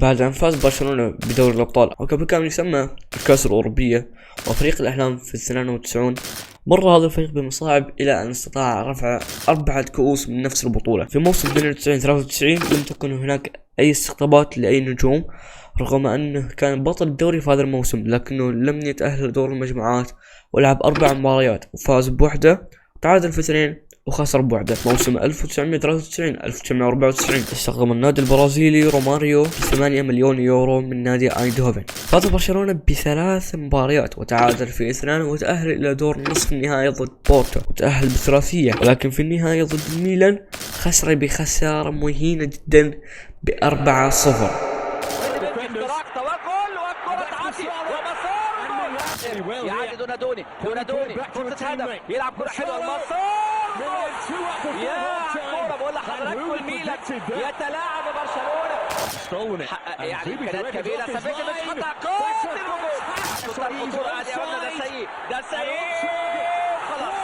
بعد أن فاز برشلونة بدوري الأبطال وقبل كان يسمى الكأس الأوروبية وفريق الأحلام في 92. مر هذا الفريق بمصاعب إلى أن استطاع رفع 4 كؤوس من نفس البطولة. في موسم 92-93 لم تكن هناك أي استقطابات لأي نجوم، رغم أنه كان بطل الدوري في هذا الموسم، لكنه لم يتأهل لدور المجموعات ولعب 4 مباريات وفاز بوحدة وتعادل في 2 وخسر بوحدة. موسم 1993-1994 استخدم النادي البرازيلي روماريو ب 8 مليون يورو من نادي ايندهوفن. فاز برشلونة ب3 مباريات وتعادل في 2 وتأهل إلى دور نصف النهائي ضد بورتو وتأهل بثلاثية، ولكن في النهاية ضد ميلان خسر بخسارة مهينة جدا ب4-0. يعدي دونادوني فرصة هدف، يلعب كرة حلوة المنصور، يا كرة بقول لحضراتكم الميلان يتلاعب برشلونة، يعني امكانيات كبيرة، سافيك بتحط قوة الهجوم، الخطورة قاعد يقولنا ده سيء خلاص،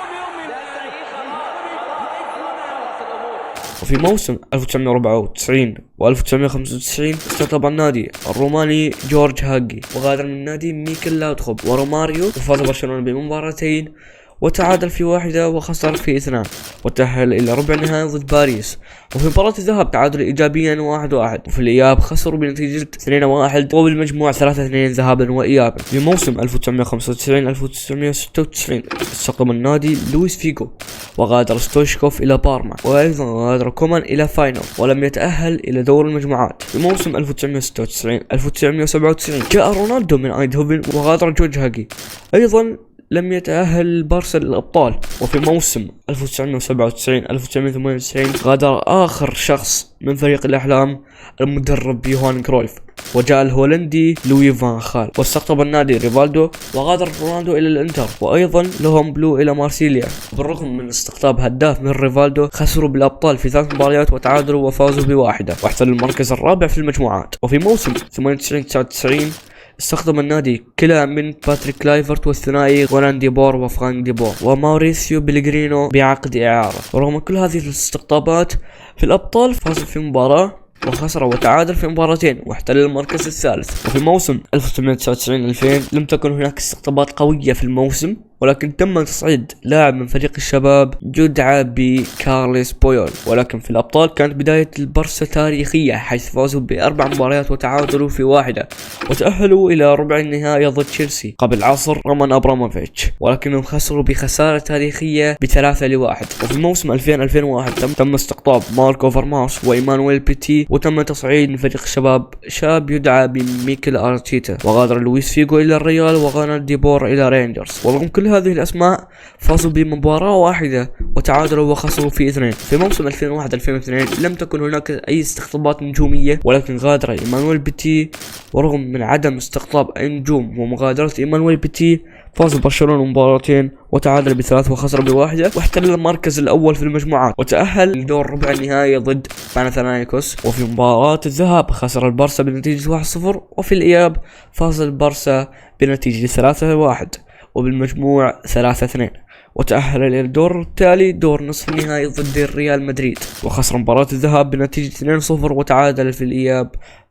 وفي موسم 1994 و1995 استقطب النادي الروماني جورج هاجي وغادر من نادي ميكل لاوتخوب وروماريو، وفاز برشلونة بمباراتين وتعادل في 1 وخسر في 2 وتأهل إلى ربع النهائي ضد باريس. وفي مباراة الذهاب تعادل إيجابيا 1-1، وفي الإياب خسروا بنتيجة 2-1 وبالمجموع 3-2 ذهابا وإيابا. في موسم 1995-1996 استقطب النادي لويس فيغو وغادر ستويشكوف إلى بارما، وأيضا غادر كومان إلى فاينل ولم يتأهل إلى دور المجموعات. في موسم 1996-1997 جاء رونالدو من ايندهوفن وغادر جورج هاجي، أيضا لم يتأهل البارسا للأبطال. وفي موسم 1997-1998 غادر آخر شخص من فريق الأحلام المدرب يوهان كرويف، وجاء الهولندي لوي فان خال واستقطب النادي ريفالدو، وغادر رونالدو إلى الانتر وأيضا لهم بلو إلى مارسيليا. بالرغم من استقطاب هداف من ريفالدو خسروا بالأبطال في 3 مباريات وتعادلوا وفازوا ب1 واحتلوا المركز الرابع في المجموعات. وفي موسم 98-99 استخدم النادي كلا من باتريك كلايفرت والثنائي غولان دي بور وفرانك دي بور وماوريسيو بيلغرينو بعقد إعارة. ورغم كل هذه الاستقطابات في الأبطال فاز في مباراة وخسر وتعادل في مباراتين واحتل المركز الثالث. وفي موسم 1999-2000 لم تكن هناك استقطابات قوية في الموسم، ولكن تم تصعيد لاعب من فريق الشباب يدعى بكارليس بويول. ولكن في الأبطال كانت بداية البارسا تاريخية، حيث فازوا ب4 مباريات وتعادلوا في 1 وتأهلوا إلى ربع النهائي ضد تشيلسي قبل عصر رومان أبراموفيتش، ولكنهم خسروا بخسارة تاريخية ب3-1. وفي موسم 2000-2001 تم استقطاب ماركو فارماس وإيمانويل بيتي، وتم تصعيد من فريق الشباب شاب يدعى بميكل أرتيتا، وغادر لويس فيغو إلى الريال وغانا دي بور إلى رينجرز. ورغم كل هذه الأسماء فازوا بمباراة واحدة وتعادلوا وخسروا في 2. في موسم 2001-2002 لم تكن هناك أي استقطابات نجومية، ولكن غادر إيمانويل بيتي، ورغم من عدم استقطاب أي نجوم ومغادرة إيمانويل بيتي فاز برشلونة مباراتين وتعادل ب3 وخسر ب1 واحتل المركز الأول في المجموعات وتأهل لدور ربع النهائي ضد باناثينايكوس. وفي مباراة الذهاب خسر البارسا بنتيجة 1-0، وفي الإياب فاز البارسا بنتيجة 3-1 وبالمجموع 3-2 وتأهل إلى الدور التالي دور نصف النهائي ضد الريال مدريد، وخسر مباراة الذهاب بنتيجة 2-0 وتعادل في الإياب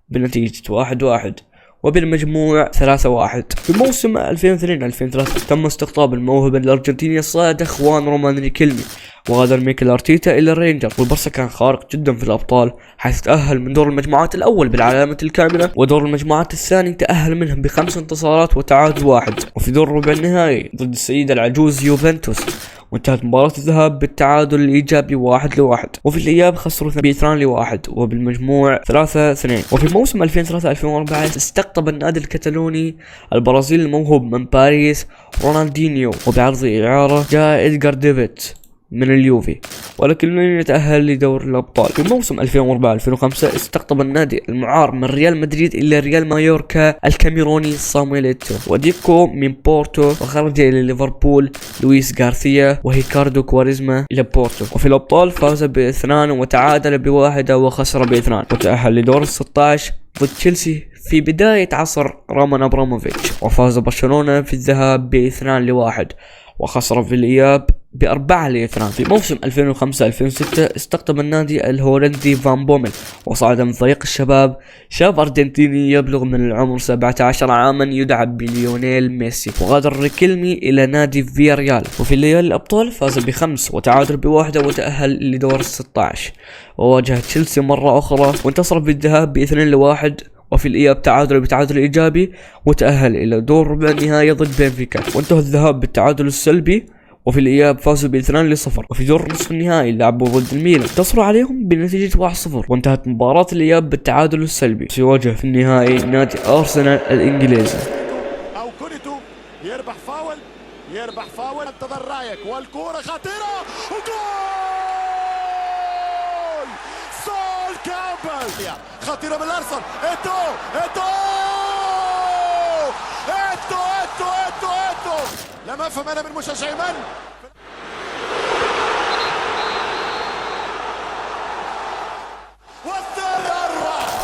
بنتيجة 1-1 وبالمجموع 3-1. في موسم 2002-2003 تم استقطاب الموهبة الأرجنتيني الصاعد خوان رومان ريكيلمي، وغادر ميكل أرتيتا إلى الرينجر. والبارسا كان خارق جدا في الأبطال، حيث تأهل من دور المجموعات الأول بالعلامة الكاملة، ودور المجموعات الثاني تأهل منهم ب5 انتصارات وتعادل 1. وفي دور ربع النهائي ضد السيد العجوز يوفنتوس، وانتهت مباراة الذهاب بالتعادل الإيجابي 1-1، وفي الإياب خسروا ب2-1 وبالمجموع 3-2. وفي موسم 2003-2004 استقطب النادي الكتالوني البرازيلي الموهوب من باريس رونالدينيو، وبعرض إعارة جاء إدغار ديفيد من اليوفي، ولكن لم يتأهل لدور الأبطال. في موسم 2004-2005 استقطب النادي المعار من ريال مدريد إلى ريال مايوركا الكاميروني صامويليتو وديكو من بورتو، وخرج إلى ليفربول لويس غارثيا وهيكاردو كواريزما إلى بورتو. وفي الأبطال فاز ب2 وتعادل ب1 وخسر ب2 وتأهل لدور 16 ضد تشيلسي في بداية عصر رومان أبراموفيتش. وفاز برشلونة في الذهاب ب2-1 وخسر في الإياب ب4-2. في موسم 2005-2006 استقطب النادي الهولندي فان بومل وصعد من فريق الشباب شاب أرجنتيني يبلغ من العمر 17 عاما يدعى بليونيل ميسي، وغادر ريكيلمي إلى نادي فياريال. وفي ليالي الأبطال فاز ب5 وتعادل ب1 وتأهل لدور 16، وواجه تشيلسي مرة أخرى وانتصر بالذهاب ب2-1، وفي الإياب تعادل إيجابي وتأهل إلى دور ربع النهائي ضد بنفيكا، وانتهى الذهاب بالتعادل السلبي، وفي الإياب فازوا ب2-0. وفي دور نصف النهائي لعبوا ضد الميلان انتصروا عليهم بنتيجة 1-0، وانتهت مباراة الإياب بالتعادل السلبي. سيواجه في النهائي نادي أرسنال الإنجليزي. أو كونيتو يربح فاول انتظر رايك والكورة خطيرة وجول سول كامبل خطيرة من الأرسنال. إيتو لم أفهم أنا من مشجعي من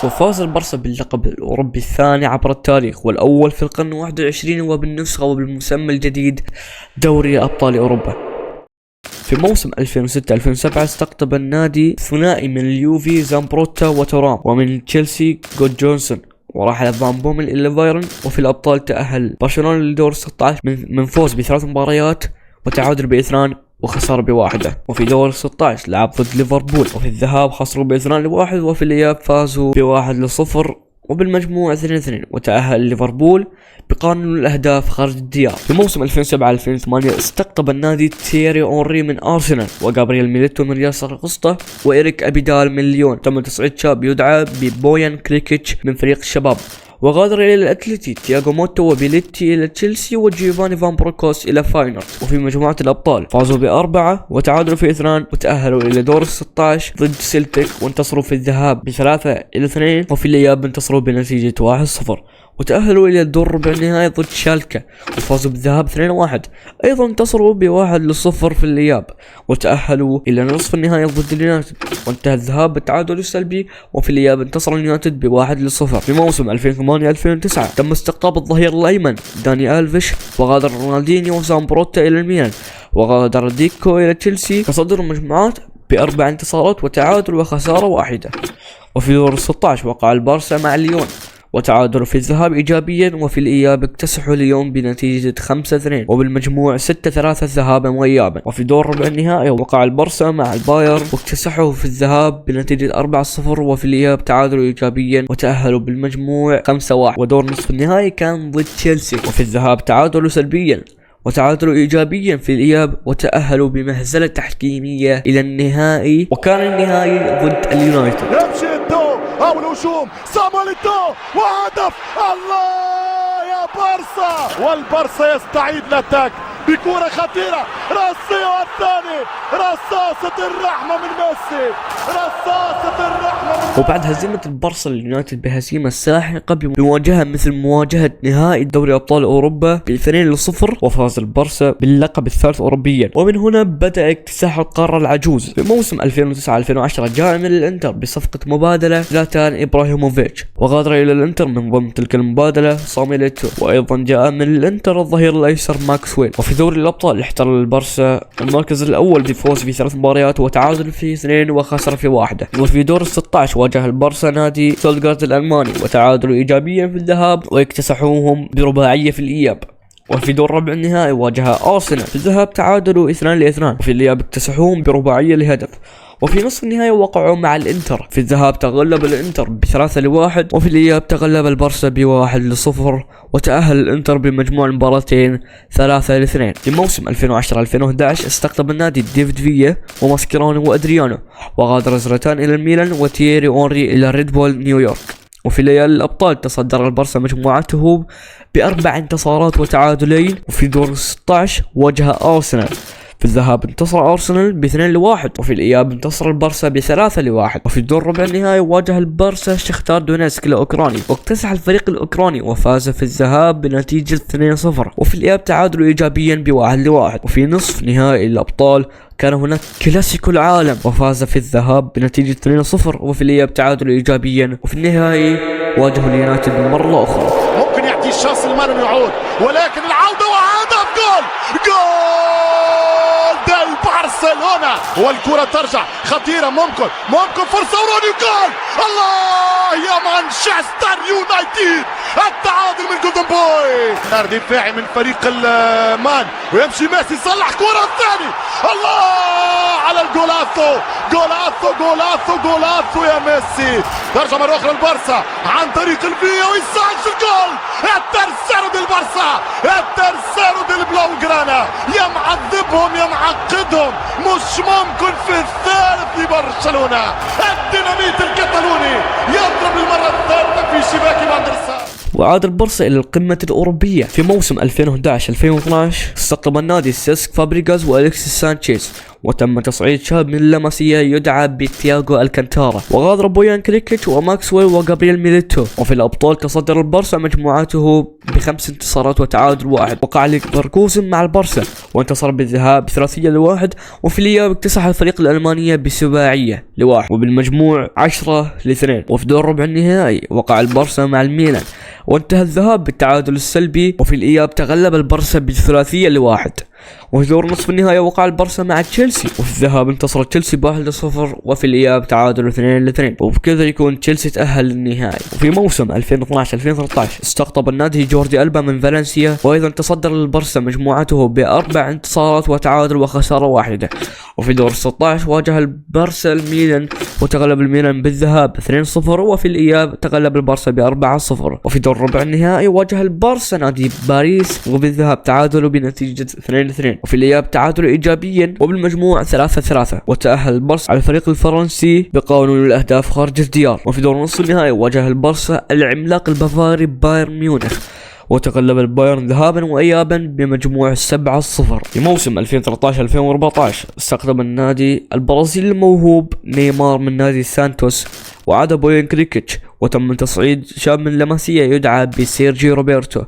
وفاز البرسا باللقب الأوروبي الثاني عبر التاريخ والأول في القرن 21 وبالنسخة وبالمسمى الجديد دوري أبطال أوروبا. في موسم 2006-2007 استقطب النادي ثنائي من اليوفي زامبروتا وتورام، ومن تشيلسي جود جونسون، ورحل فان بومل إلى بايرن. وفي الأبطال تأهل برشلونة لدور 16 من فوز ب3 مباريات وتعادل ب2 وخسر ب1. وفي دور 16 لعب ضد ليفربول، وفي الذهاب خسروا ب2-1، وفي الإياب فازوا ب1-0 وبالمجموع 2-2 وتأهل ليفربول بقانون الأهداف خارج الديار. في موسم 2007-2008 استقطب النادي تييري أونري من أرسنال، وغابرييل ميليتو من ريال سراغوستا، وإيريك أبيدال من ليون. تم تصعيد شاب يدعى ببويان كريكيتش من فريق الشباب، وغادر إلى الأتلتي تياغو موتو وبيليتي إلى تشيلسي وجيفاني فان بروكوس إلى فاينورد. وفي مجموعة الأبطال فازوا ب4 وتعادلوا في 2 وتأهلوا إلى دور 16 ضد سيلتيك، وانتصروا في الذهاب ب3-2 وفي الإياب انتصروا بنتيجة 1-0 وتأهلوا إلى الدور ربع النهائي ضد شالكا وفازوا بالذهاب 2-1. أيضا انتصروا ب1-0 في الإياب وتأهلوا إلى نصف النهائي ضد اليونايتد، وانتهى الذهاب بالتعادل السلبي، وفي الإياب انتصر اليونايتد ب1-0. في موسم 2008-2009 تم استقطاب الظهير الأيمن داني ألفيش، وغادر رونالدينيو وزامبروتا إلى الميلان، وغادر ديكو إلى تشيلسي. تصدروا المجموعات ب4 انتصارات وتعادل وخسارة 1. وفي دور 16 وقع البارسا مع ليون وتعادلوا في الذهاب إيجابيا، وفي الإياب اكتسحوا ليون بنتيجة 5-2 وبالمجموع 6-3 ذهابا وإيابا. وفي دور ربع النهائي وقع البرسا مع الباير واكتسحوا في الذهاب بنتيجة 4-0 وفي الإياب تعادلوا إيجابيا وتأهلوا بالمجموع 5-1. ودور نصف النهائي كان ضد تشيلسي، وفي الذهاب تعادلوا سلبيا وتعادلوا إيجابيا في الإياب وتأهلوا بمهزلة تحكيمية إلى النهائي، وكان النهائي ضد اليونايتد. يمشي الضوء أو الهجوم صامويل الضوء وهدف الله يا بارسا، والبارسا يستعيد الاتاك بكرة خطيرة راسية الثاني رصاصة الرحمة من ميسي، رصاصة الرحمة من وبعد هزيمة البارسا اليونايتد بهزيمة ساحقة بمواجهة مثل مواجهة نهائي دوري أبطال أوروبا ب2-0 وفاز البارسا باللقب الثالث أوروبيا، ومن هنا بدأ اكتساح القارة العجوز. في موسم 2009-2010 جاء من الانتر بصفقة مبادلة زلاتان إبراهيموفيتش، وغادر إلى الانتر من ضمن تلك المبادلة صامويل إيتو، وأيضا جاء من الانتر الظهير الأيسر ماكسويل. وفي دوري الأبطال احتل البارسا المركز الأول بفوز في 3 مباريات وتعادل في 2 وخسر في 1. وفي دور 16 واجه البارسا نادي ستوتغارت الألماني وتعادلوا إيجابيا في الذهاب واكتسحوهم برباعية في الإياب. وفي دور ربع النهائي واجه أرسنال، في الذهاب تعادلوا 2-2 وفي الإياب اكتسحوهم برباعية لهدف. وفي نصف النهائي وقعوا مع الانتر، في الذهاب تغلب الانتر ب3-1 وفي الإياب تغلب البارسا ب1-0 وتأهل الانتر بمجموع المباراتين 3-2. في موسم 2010-2011 استقطب النادي ديفيد فيا وماسكيرانو وأدريانو، وغادر زلاتان إلى الميلان وتييري أونري إلى ريد بول نيويورك. وفي ليالي الأبطال تصدر البارسا مجموعته ب4 انتصارات وتعادلين، وفي دور 16 واجه أرسنال، في الذهاب انتصر أرسنال ب2-1 وفي الإياب انتصر البارسا ب3-1. وفي الدور ربع النهائي واجه البارسا شختار دونيتسك الأوكراني واكتسح الفريق الأوكراني وفاز في الذهاب بنتيجة 2-0 وفي الإياب تعادلوا إيجابيا ب1-1. وفي نصف نهائي الأبطال كان هناك كلاسيكو العالم وفاز في الذهاب بنتيجة 2-0 وفي الإياب تعادلوا إيجابيا، وفي النهائي واجهوا اليونايتد مرة أخرى. ممكن يأتي الشخص المرمي يعود ولكن العودة وهدف جول برشلونة والكرة ترجع خطيرة، ممكن فرصة وروني جول. الله يا مانشستر يونايتد، التعادل من جولدن بوي. دفاعي من فريق المان ويمشي ميسي يصلح كرة الثاني. الله على الجولاتو، جولاتو يا ميسي. ترجع مرة أخرى البارسا عن طريق الفيا ويسجل الجول. الترسيرو ديال البارسا، الترسيرو ديال بلاوغرانا، يا معذبهم يا معقدهم. مش ممكن في الثالث لبرشلونة. الديناميت الكتالوني يضرب المرة الثالثة في شباك مدرسة. وعاد البرصة إلى القمة الأوروبية في موسم 2011-2012. استقطب النادي سيسك فابريغاس وأليكسيس سانشيز، وتم تصعيد شاب من اللمسية يدعى بتياغو الكانتارا، وغادر بويان كريكيتش وماكسويل وغابرييل ميليتو. وفي الأبطال تصدر البرصة مجموعاته ب5 انتصارات وتعادل واحد. وقع ليفركوزن مع البرصة وانتصر بالذهاب ب3-1، وفي الإياب اكتسح الفريق الألمانية ب7-1، وبالمجموع 10-2. وفي دور ربع النهائي وقع البرصة مع الميلان وانتهى الذهاب بالتعادل السلبي، وفي الإياب تغلب البرصة ب3-1. وفي دور نصف النهائي وقع البرصة مع تشيلسي، وفي الذهاب انتصر تشيلسي ب1-0، وفي الإياب تعادل 2-2، وبكذا يكون تشيلسي تأهل للنهائي. وفي موسم 2012-2013 استقطب النادي جوردي ألبا من فالنسيا، وأيضا تصدر البرصة مجموعته ب4 انتصارات وتعادل وخسارة واحدة. وفي دور 16 واجه البرصة الميلان وتغلب الميلان بالذهاب 2-0، وفي الإياب تغلب البرصة ب4-0. وفي دور ربع النهائي واجه البرصة نادي باريس، وبالذهاب تعادلوا بنتيجة 2-2، وفي الإياب تعادل إيجابيا وبالمجموع 3-3، وتأهل البرصة على الفريق الفرنسي بقانون الأهداف خارج الديار. وفي دور نصف النهائي واجه البرصة العملاق البافاري بايرن ميونخ، وتغلب البايرن ذهابا وإيابا بمجموع 7-0. في موسم 2013-2014 استقطب النادي البرازيلي الموهوب نيمار من نادي سانتوس، وعاد بوين كريكيتش، وتم تصعيد شاب من لاماسيا يدعى بسيرجي روبرتو.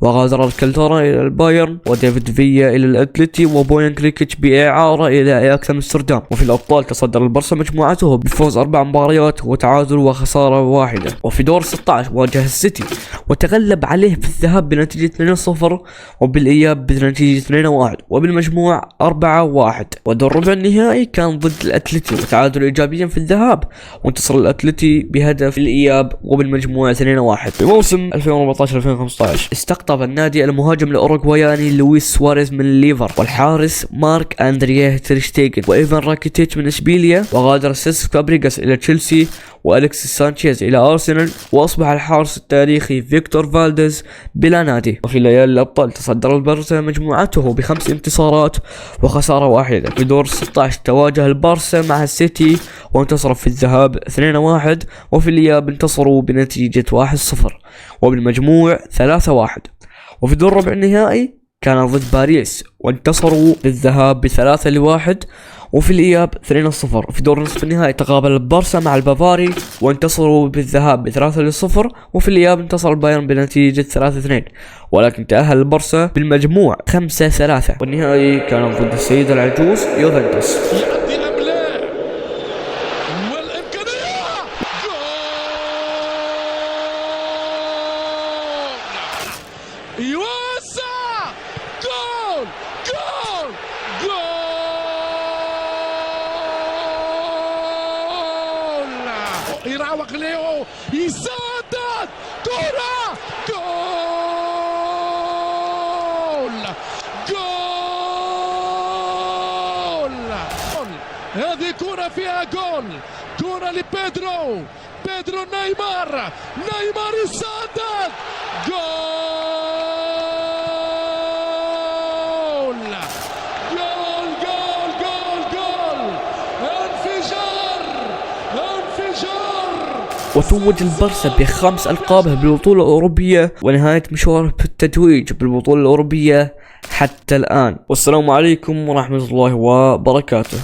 وغادر الكالتارا إلى البايرن، وديفيد فيا إلى الأتلتي، وبوين كريكيتش بإعارة إلى أياكس أمستردام. وفي الأبطال تصدر البرصة مجموعته بفوز 4 مباريات وتعادل وخسارة واحدة. وفي دور 16 واجه السيتي وتغلب عليه في الذهاب بنتيجة 2-0، وبالإياب بنتيجة 2-1، وبالمجموع 4-1. ودور ربع النهائي كان ضد الأتلتي وتعادل إيجابيا في الذهاب، وانتصر الأتلتي بهدف في الإياب وبالمجموع 2-1. في موسم 2014-2015 استقطب النادي المهاجم الأوروغواياني لويس سواريز من الليفر، والحارس مارك أندريه تيرشتيغن، وإيفان راكيتيتش من إشبيليا. وغادر سيسك فابريغاس إلى تشيلسي، وأليكسيس سانشيز إلى أرسنال، وأصبح الحارس التاريخي فيكتور فالديز بلا نادي. وفي ليالي الأبطال تصدر البرصة مجموعته ب5 انتصارات وخسارة واحدة. في دور 16 تواجه البارسا مع السيتي وانتصر في الذهاب 2-1، وفي الإياب انتصروا بنتيجة 1-0، وبالمجموع 3-1. وفي دور ربع النهائي كان ضد باريس وانتصروا بالذهاب ب3-1، وفي الإياب 2-0. في دور نصف النهائي تقابل البارسا مع البافاري وانتصروا بالذهاب ب3-0، وفي الإياب انتصر البايرن بنتيجة 3-2، ولكن تأهل البارسا بالمجموع 5-3. والنهائي كان ضد السيد العجوز يوفنتوس. يوسع جول جول جول، يراوغ ليو يسدد كرة جول جول. هذه كرة فيها جول، كرة لبيدرو نيمار يسدد جول جول جول جول جول، انفجار. وتوج البرصة ب5 ألقابه بالبطولة الأوروبية، ونهاية مشواره بالتتويج بالبطولة الأوروبية حتى الآن. والسلام عليكم ورحمة الله وبركاته.